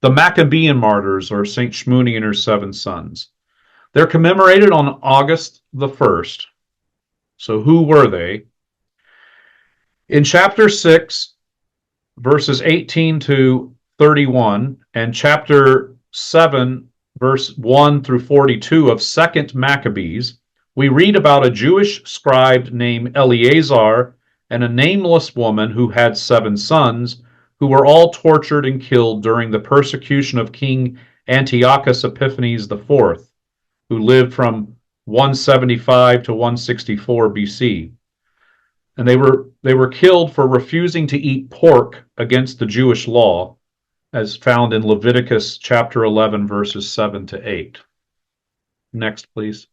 The Maccabean Martyrs, or St. Shmuni and her 7 sons. They're commemorated on August the 1st. So who were they? In chapter 6, verses 18 to 31, and chapter 7, verse 1 through 42 of 2nd Maccabees, we read about a Jewish scribe named Eleazar and a nameless woman who had 7 sons, who were all tortured and killed during the persecution of King Antiochus Epiphanes IV, who lived from 175 to 164 BC. And they were killed for refusing to eat pork against the Jewish law, as found in Leviticus chapter 11, verses 7 to 8. Next, please.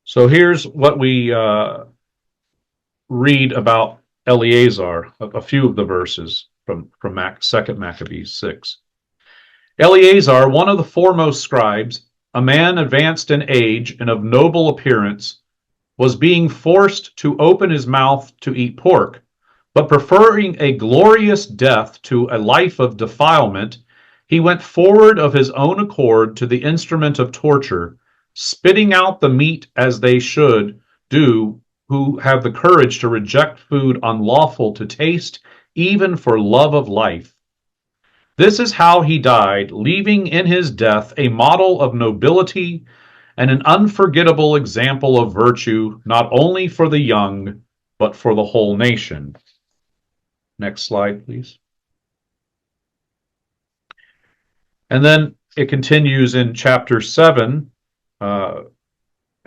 So here's what we read about Eleazar, a few of the verses from 2nd Maccabees 6. Eleazar, one of the foremost scribes, a man advanced in age and of noble appearance, was being forced to open his mouth to eat pork, but preferring a glorious death to a life of defilement, he went forward of his own accord to the instrument of torture, spitting out the meat as they should do who have the courage to reject food unlawful to taste, even for love of life. This is how he died, leaving in his death a model of nobility and an unforgettable example of virtue, not only for the young, but for the whole nation. Next slide, please. And then it continues in chapter 7, and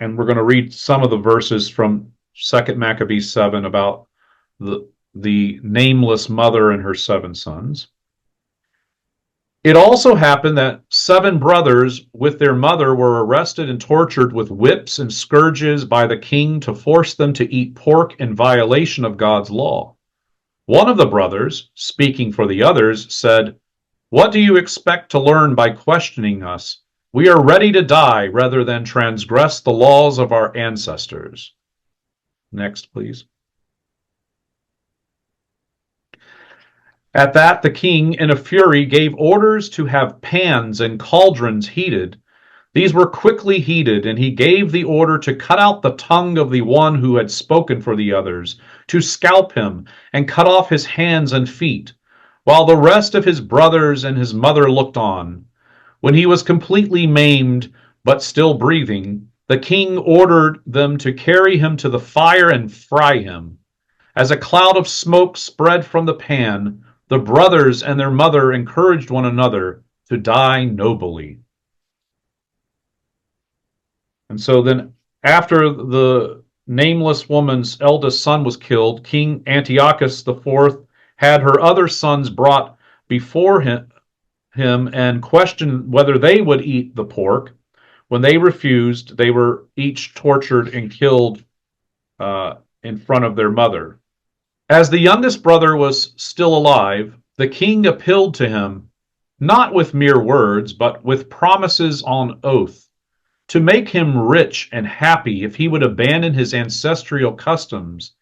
we're going to read some of the verses from 2nd Maccabees 7 about the nameless mother and her 7 sons. It also happened that 7 brothers with their mother were arrested and tortured with whips and scourges by the king to force them to eat pork in violation of God's law. One of the brothers, speaking for the others, said, "What do you expect to learn by questioning us? We are ready to die rather than transgress the laws of our ancestors." Next, please. At that, the king, in a fury, gave orders to have pans and cauldrons heated. These were quickly heated, and he gave the order to cut out the tongue of the one who had spoken for the others, to scalp him, and cut off his hands and feet, while the rest of his brothers and his mother looked on. When he was completely maimed, but still breathing, the king ordered them to carry him to the fire and fry him. As a cloud of smoke spread from the pan, the brothers and their mother encouraged one another to die nobly. And so then, after the nameless woman's eldest son was killed, King Antiochus IV had her other sons brought before him and questioned whether they would eat the pork. When they refused, they were each tortured and killed in front of their mother. As the youngest brother was still alive, the king appealed to him, not with mere words, but with promises on oath, to make him rich and happy if he would abandon his ancestral customs.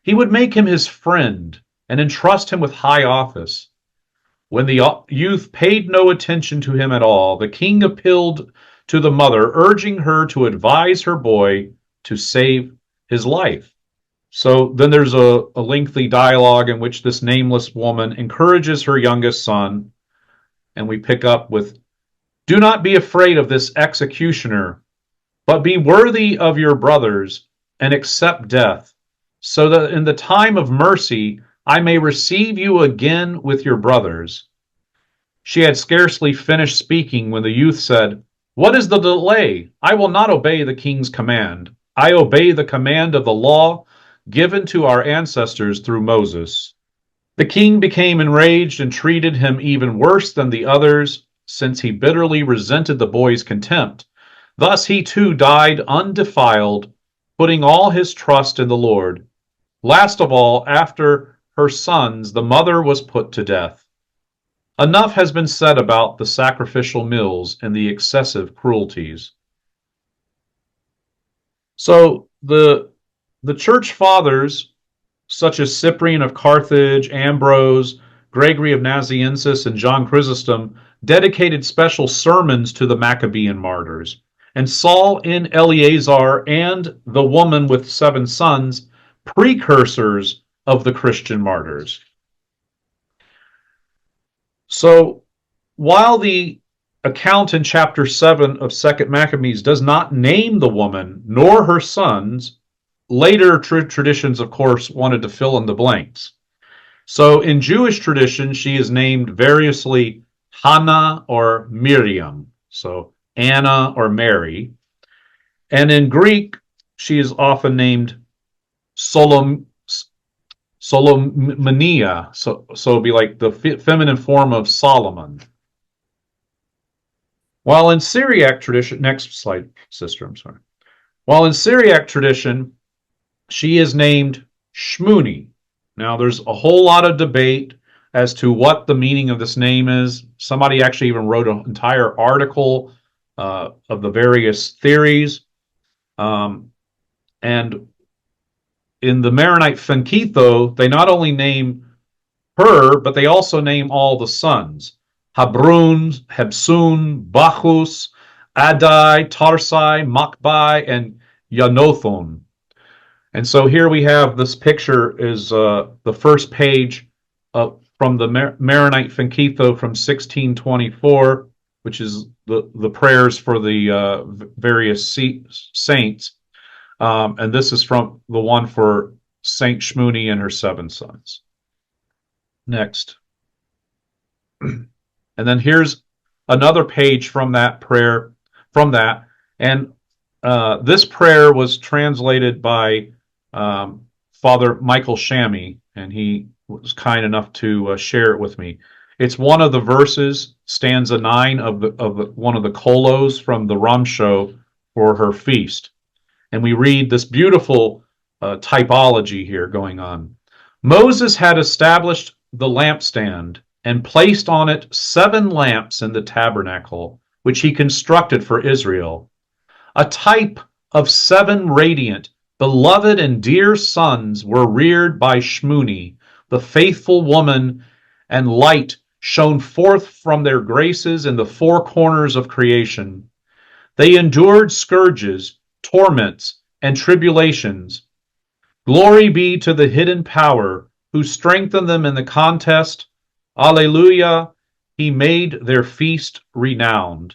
He would make him his friend and entrust him with high office. When the youth paid no attention to him at all, the king appealed to the mother, urging her to advise her boy to save his life. So then there's a lengthy dialogue in which this nameless woman encourages her youngest son, and we pick up with, "Do not be afraid of this executioner, but be worthy of your brothers and accept death, so that in the time of mercy I may receive you again with your brothers." She had scarcely finished speaking when the youth said, "What is the delay? I will not obey the king's command. I obey the command of the law given to our ancestors through Moses." The king became enraged and treated him even worse than the others, since he bitterly resented the boy's contempt. Thus he too died undefiled, putting all his trust in the Lord. Last of all, after her sons, the mother was put to death. Enough has been said about the sacrificial meals and the excessive cruelties. So the church fathers, such as Cyprian of Carthage, Ambrose, Gregory of Nazianzus, and John Chrysostom dedicated special sermons to the Maccabean martyrs. And Saul in Eleazar and the woman with 7 sons, precursors of the Christian martyrs. So while the account in chapter 7 of 2nd Maccabees does not name the woman nor her sons, later traditions, of course, wanted to fill in the blanks. So in Jewish tradition, she is named variously Hannah or Miriam, so Anna or Mary. And in Greek, she is often named Solomenia, so it'd be like the feminine form of Solomon. While in Syriac tradition, next slide, sister, I'm sorry. While in Syriac tradition, she is named Shmuni. Now, there's a whole lot of debate as to what the meaning of this name is. Somebody actually even wrote an entire article of the various theories. And in the Maronite Fenkitho, they not only name her, but they also name all the sons. Habrun, Hebsun, Bachus, Adai, Tarsai, Makbai, and Yanothon. And so here we have this picture is the first page from the Maronite Fenkitho from 1624, which is the prayers for the various saints. And this is from the one for Saint Shmuni and her 7 sons. Next. And then here's another page from that prayer, and this prayer was translated by Father Michael Shammy, and he was kind enough to share it with me. It's one of the verses, stanza 9 of one of the kolos from the Ramsho for her feast. And we read this beautiful typology here going on. Moses had established the lampstand and placed on it 7 lamps in the tabernacle, which he constructed for Israel. A type of 7 radiant, beloved and dear sons were reared by Shmuni, the faithful woman, and light shone forth from their graces in the 4 corners of creation. They endured scourges, torments, and tribulations. Glory be to the hidden power who strengthened them in the contest. Alleluia, he made their feast renowned.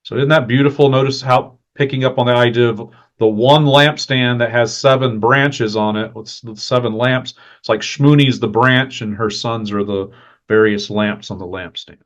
So isn't that beautiful? Notice how picking up on the idea of the one lampstand that has 7 branches on it. It's the 7 lamps. It's like Shmuni's the branch and her sons are the various lamps on the lampstand.